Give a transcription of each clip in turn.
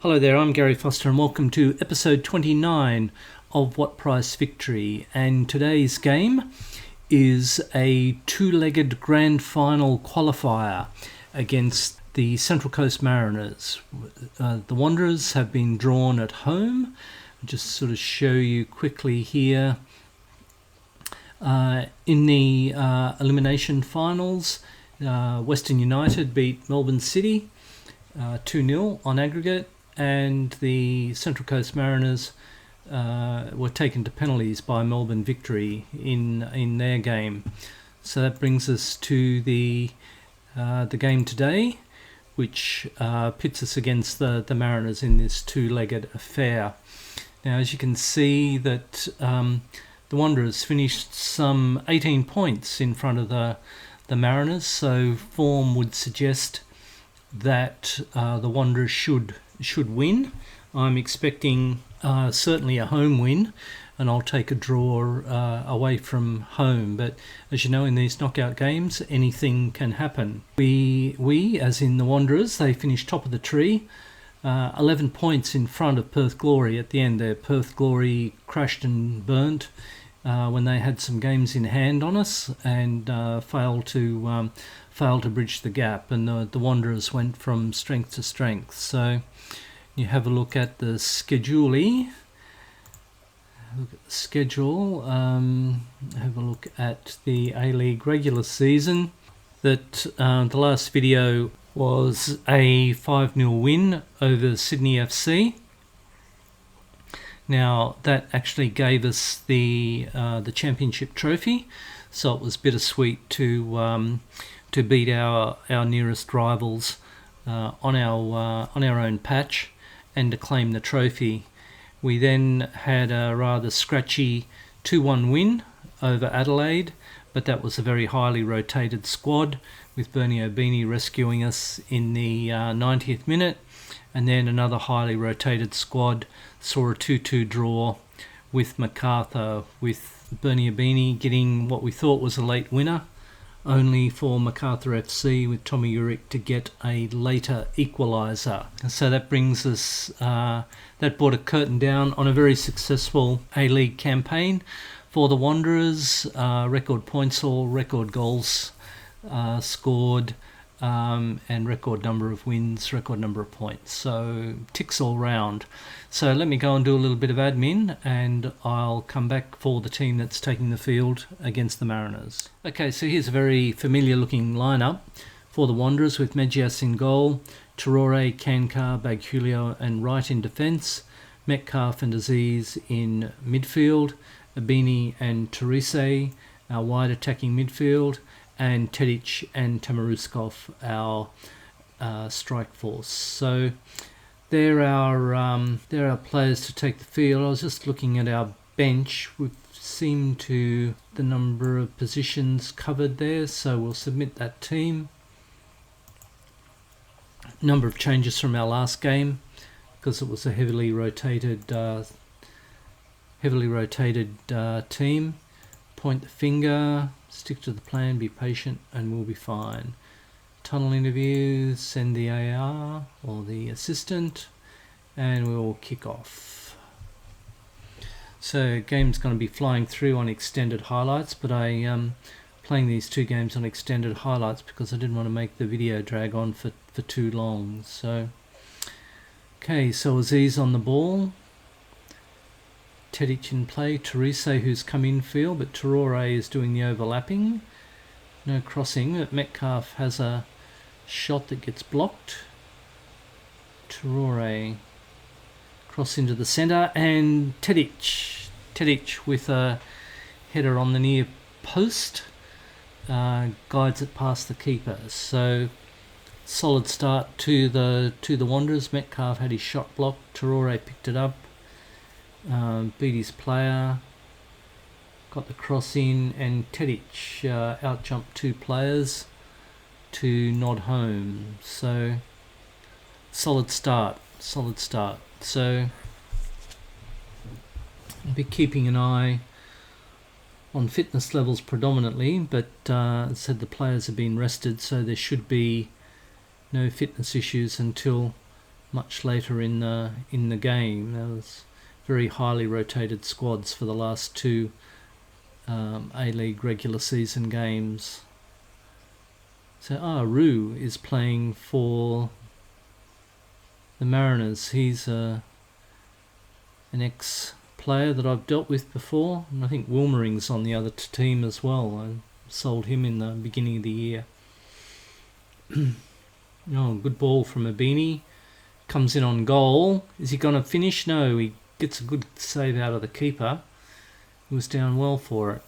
Hello there, I'm Gary Foster and welcome to episode 29 of What Price Victory, and today's game is a two-legged grand final qualifier against the Central Coast Mariners. The Wanderers have been drawn at home. I'll just sort of show you quickly here. In the elimination finals, Western United beat Melbourne City 2-0 on aggregate, and the Central Coast Mariners were taken to penalties by Melbourne Victory in their game. So that brings us to the game today, which pits us against the Mariners in this two-legged affair. Now, as you can see, that the Wanderers finished some 18 points in front of the Mariners, so form would suggest that the Wanderers should win. I'm expecting certainly a home win, and I'll take a draw away from home. But as you know, in these knockout games, anything can happen. We, as in the Wanderers, they finished top of the tree, 11 points in front of Perth Glory at the end there. Perth Glory crashed and burnt when they had some games in hand on us and failed to bridge the gap, and the Wanderers went from strength to strength. So you have a look at the schedule. Have a look at the A-League regular season. That the last video was a 5-0 win over Sydney FC. Now that actually gave us the championship trophy, so it was bittersweet to beat our nearest rivals on our own patch and to claim the trophy. We then had a rather scratchy 2-1 win over Adelaide, but that was a very highly rotated squad, with Bernie Obini rescuing us in the 90th minute, and then another highly rotated squad saw a 2-2 draw with MacArthur, with Bernie Obini getting what we thought was a late winner, only for MacArthur FC with Tommy Urick to get a later equaliser. So that brings us, that brought a curtain down on a very successful A-League campaign for the Wanderers. Record points haul, record goals scored, and record number of wins, record number of points. So ticks all round. So let me go and do a little bit of admin, and I'll come back for the team that's taking the field against the Mariners. Okay, so here's a very familiar looking lineup for the Wanderers, with Medjias in goal, Traore, Kankar, Baghulio and Wright in defence, Metcalf and Aziz in midfield, Abini and Terise, our wide attacking midfield, and Tedic and Tamaruskov, our strike force. So they're our players to take the field. I was just looking at our bench. We've seemed to the number of positions covered there, so we'll submit that team. Number of changes from our last game, because it was a heavily rotated team. Point the finger, stick to the plan, be patient, and we'll be fine. Tunnel interview, send the AR or the assistant, and we'll kick off. So game's going to be flying through on extended highlights, but I playing these two games on extended highlights because I didn't want to make the video drag on for too long. So okay, so Aziz on the ball, Tedic in play, Terise who's come in field, but Traore is doing the overlapping. No crossing, but Metcalf has a shot that gets blocked. Traore cross into the centre, and Tedic with a header on the near post guides it past the keeper. So solid start to the Wanderers. Metcalf had his shot blocked, Traore picked it up, beat his player, got the cross in, and Tedic out-jumped two players to nod home. So solid start. So I'll be keeping an eye on fitness levels predominantly, but as I said, the players have been rested, so there should be no fitness issues until much later in the game. There was very highly rotated squads for the last two A-League regular season games. So Roo is playing for the Mariners. He's an ex-player that I've dealt with before, and I think Wilmering's on the other team as well. I sold him in the beginning of the year. Good ball from Abini. Comes in on goal. Is he going to finish? No, he gets a good save out of the keeper. He was down well for it.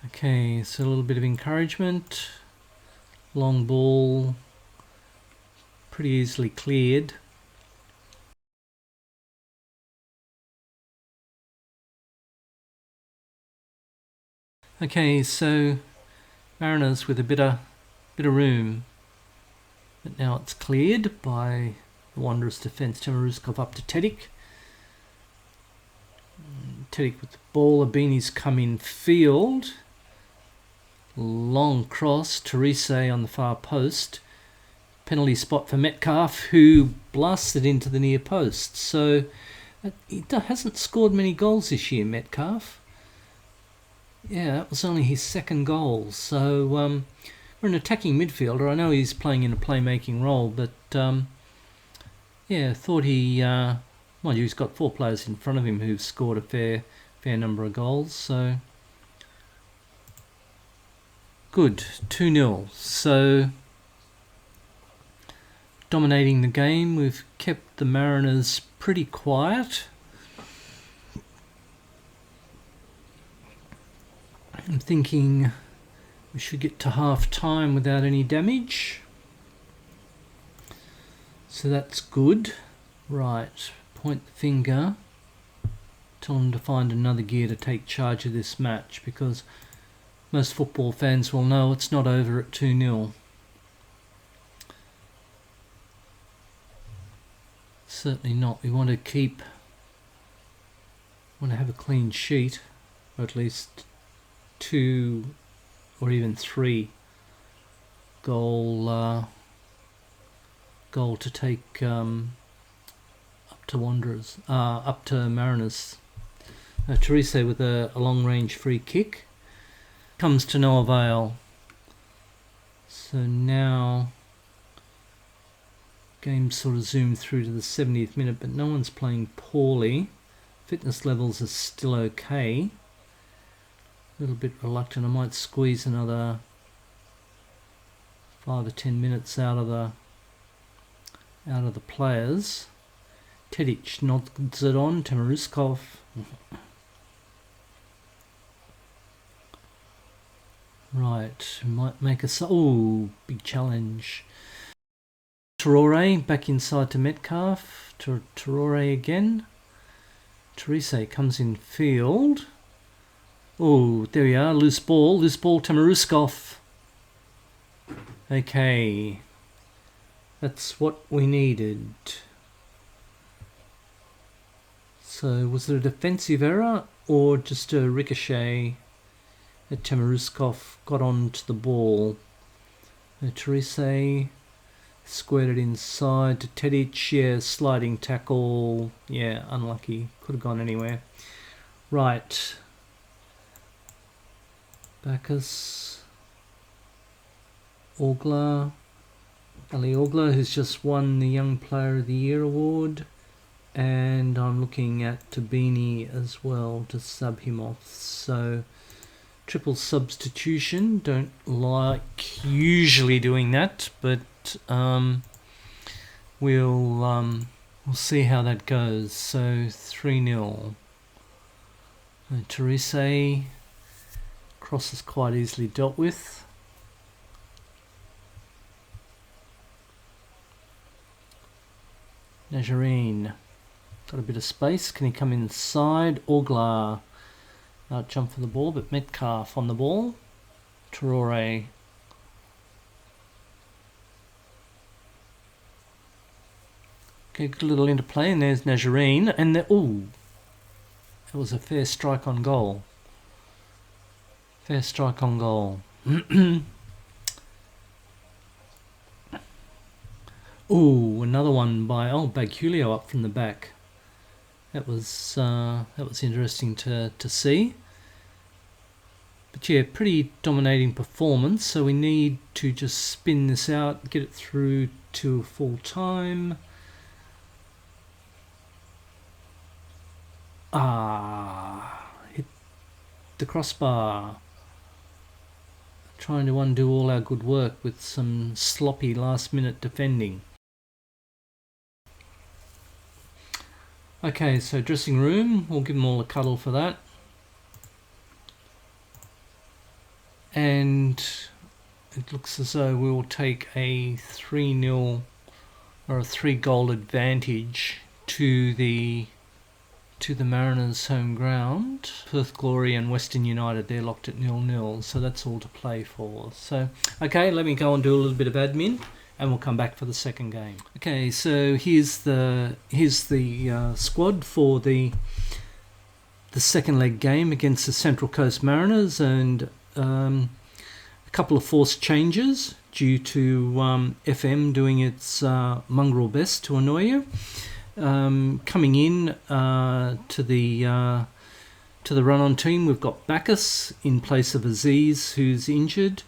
Okay, so a little bit of encouragement. Long ball, pretty easily cleared. Okay, so Mariners with a bit of room, but now it's cleared by the Wanderers defence. Tamaruskov up to Tedik. Tedik with the ball. Abini's come in field. Long cross. Therese on the far post. Penalty spot for Metcalf, who blasted into the near post. So he hasn't scored many goals this year, Metcalf. Yeah, that was only his second goal. So we're an attacking midfielder. I know he's playing in a playmaking role, but thought he... mind you, he's got 4 players in front of him who've scored a fair number of goals. So good, 2-0. So dominating the game. We've kept the Mariners pretty quiet. I'm thinking we should get to half time without any damage. So that's good. Right, point the finger. Tell them to find another gear to take charge of this match, because most football fans will know it's not over at 2-0. Certainly not. We want to have a clean sheet, or at least 2 or even 3 goal to take up to Wanderers, up to Mariners. Therese with a long range free kick comes to no avail. So now game sort of zoomed through to the 70th minute, but no one's playing poorly. Fitness levels are still okay. A little bit reluctant. I might squeeze another 5 or 10 minutes out of the players. Tedic nods it on. Tamaruskov. Right, might make a big challenge. Traore back inside to Metcalf. Traore again. Therese comes in field. Oh, there we are. Loose ball, Tamaruskov. Okay. That's what we needed. So, was it a defensive error or just a ricochet that Tamaruskov got onto the ball? Therese squared it inside to Tedic. Yeah, sliding tackle. Yeah, unlucky. Could have gone anywhere. Right. Bacchus. Ogla. Ali Ogla, who's just won the Young Player of the Year award. And I'm looking at Tabini as well to sub him off. So, triple substitution. Don't like usually doing that, but we'll see how that goes. So 3-0. Therese cross is quite easily dealt with. Najarine got a bit of space. Can he come inside? Ogla jump for the ball, but Metcalf on the ball. Traore. Okay, good little interplay, and there's Najarine, and that was a fair strike on goal. Fair strike on goal. Oh, another one by Bagulio up from the back. That was interesting to see. But yeah, pretty dominating performance. So we need to just spin this out, get it through to full time. Hit the crossbar. Trying to undo all our good work with some sloppy last minute defending. Okay, so dressing room, we'll give them all a cuddle for that. And it looks as though we will take a 3-0 or a 3-goal advantage to the Mariners' home ground. Perth Glory and Western United, they're locked at 0-0, so that's all to play for. So, okay, let me go and do a little bit of admin, and we'll come back for the second game. Okay, so here's the squad for the second leg game against the Central Coast Mariners, and a couple of forced changes due to FM doing its mongrel best to annoy you. Coming in to the run-on team, we've got Bacchus in place of Aziz, who's injured,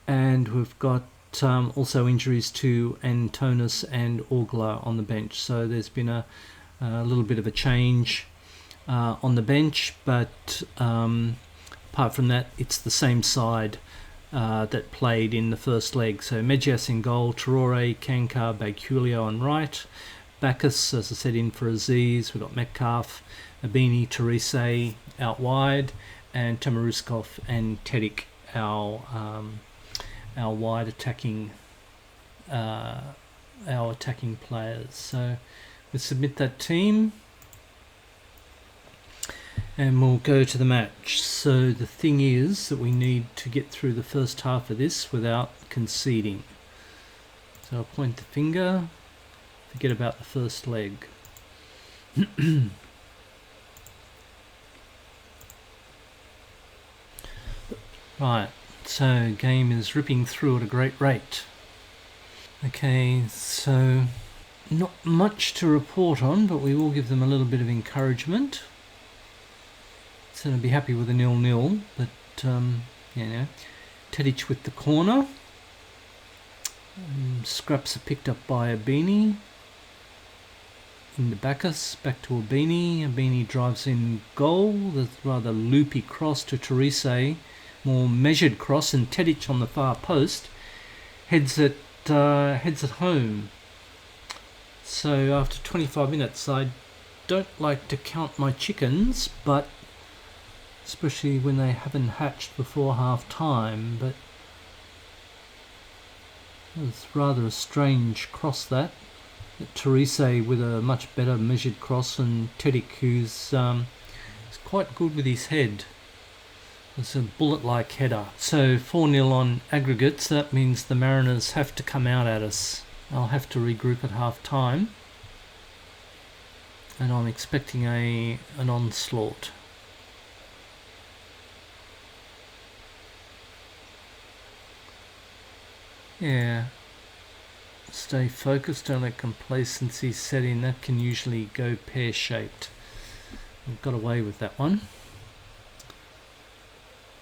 and we've got also injuries to Antonis and Orgla on the bench. So there's been a little bit of a change on the bench, but apart from that, it's the same side that played in the first leg. So Medjas in goal, Traore, Kankar, Bagulio on right. Bacchus, as I said, in for Aziz. We've got Metcalf, Abini, Therese out wide, and Tamaruskov and Tedik, our wide attacking players. So we submit that team, and we'll go to the match. So the thing is that we need to get through the first half of this without conceding. So I'll point the finger. Forget about the first leg. Right, so game is ripping through at a great rate. Okay, so not much to report on, but we will give them a little bit of encouragement. So I'll be happy with a 0-0, but Tedic with the corner. Scraps are picked up by Abini. In the Bacchus, back to Abini. Abini drives in goal. There's rather loopy cross to Therese, more measured cross, and Tedic on the far post heads at home. So after 25 minutes, I don't like to count my chickens, but especially when they haven't hatched before half time. But it's rather a strange cross that. Therese with a much better measured cross, and Tedic, who's quite good with his head. It's a bullet-like header. So 4-0 on aggregates. That means the Mariners have to come out at us. I'll have to regroup at half time, and I'm expecting an onslaught. Yeah. Stay focused, don't let complacency set in. That can usually go pear-shaped. I've got away with that one.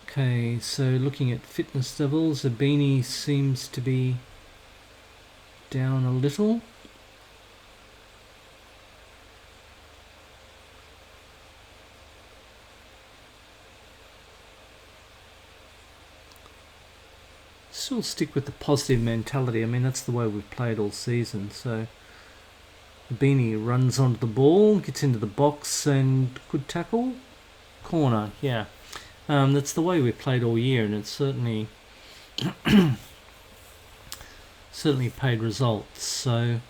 Okay, so looking at fitness levels, Abini seems to be down a little. Still stick with the positive mentality. I mean, that's the way we've played all season. So Abini runs onto the ball, gets into the box, and good tackle. Corner, yeah. That's the way we've played all year, and it's certainly paid results. So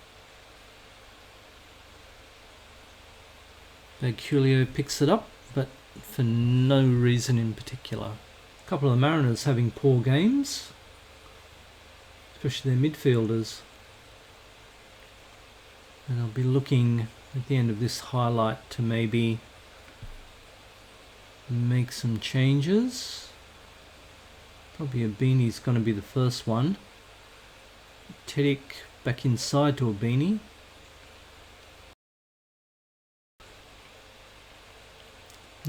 Bagulio picks it up, but for no reason in particular. A couple of the Mariners having poor games, especially their midfielders. And I'll be looking at the end of this highlight to maybe make some changes. Probably Abini's going to be the first one. Tedic back inside to a beanie.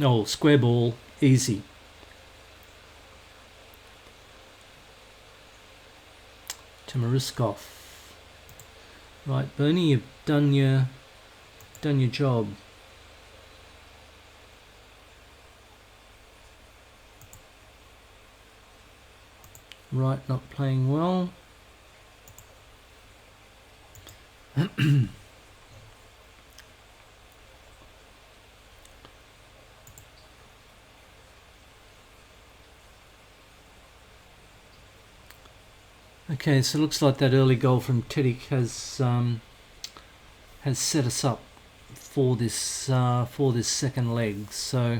Oh, square ball, easy. Tamariskov. Right, Bernie, you've done your job. Right, not playing well. Okay, so it looks like that early goal from Tedic has set us up for this second leg. So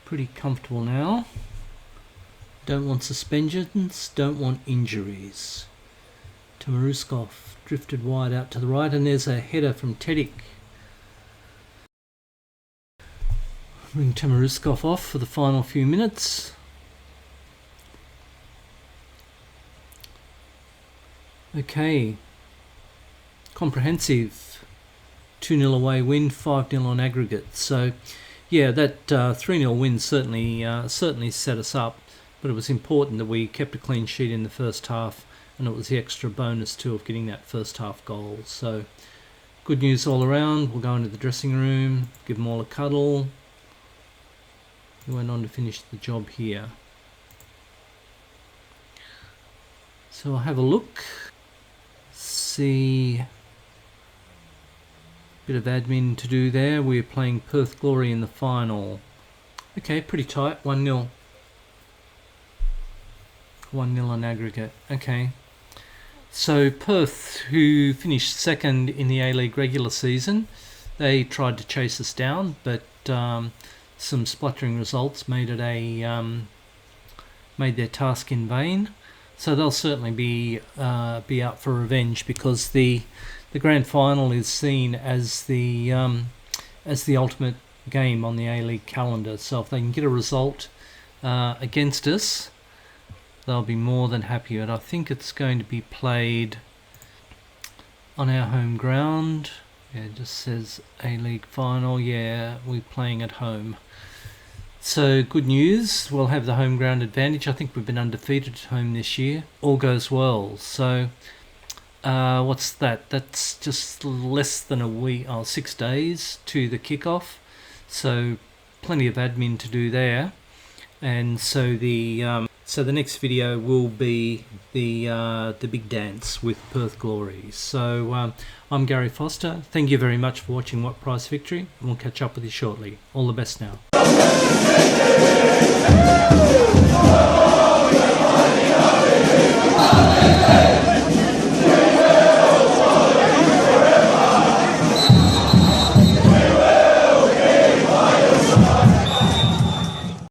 pretty comfortable now. Don't want suspensions, don't want injuries. Tamaruskov drifted wide out to the right, and there's a header from Tedic. Bring Tamaruskov off for the final few minutes. Okay, comprehensive 2-0 away win, 5-0 on aggregate. So yeah, that 3-0 win certainly set us up, but it was important that we kept a clean sheet in the first half, and it was the extra bonus too of getting that first half goal. So good news all around. We'll go into the dressing room, give them all a cuddle. We went on to finish the job here. So I'll have a look. See, bit of admin to do there. We're playing Perth Glory in the final. Okay, pretty tight, 1-0. 1-0 on aggregate. Okay. So Perth, who finished second in the A-League regular season, they tried to chase us down, but some spluttering results made their task in vain. So they'll certainly be out for revenge, because the grand final is seen as the ultimate game on the A-League calendar. So if they can get a result against us, they'll be more than happy. And I think it's going to be played on our home ground. Yeah, it just says A-League final. Yeah, we're playing at home. So good news, we'll have the home ground advantage. I think we've been undefeated at home this year. All goes well. So what's that? That's just less than a week, 6 days to the kickoff. So plenty of admin to do there. And so the next video will be the big dance with Perth Glory. So I'm Gary Foster. Thank you very much for watching What Price Victory, and we'll catch up with you shortly. All the best now. Hey!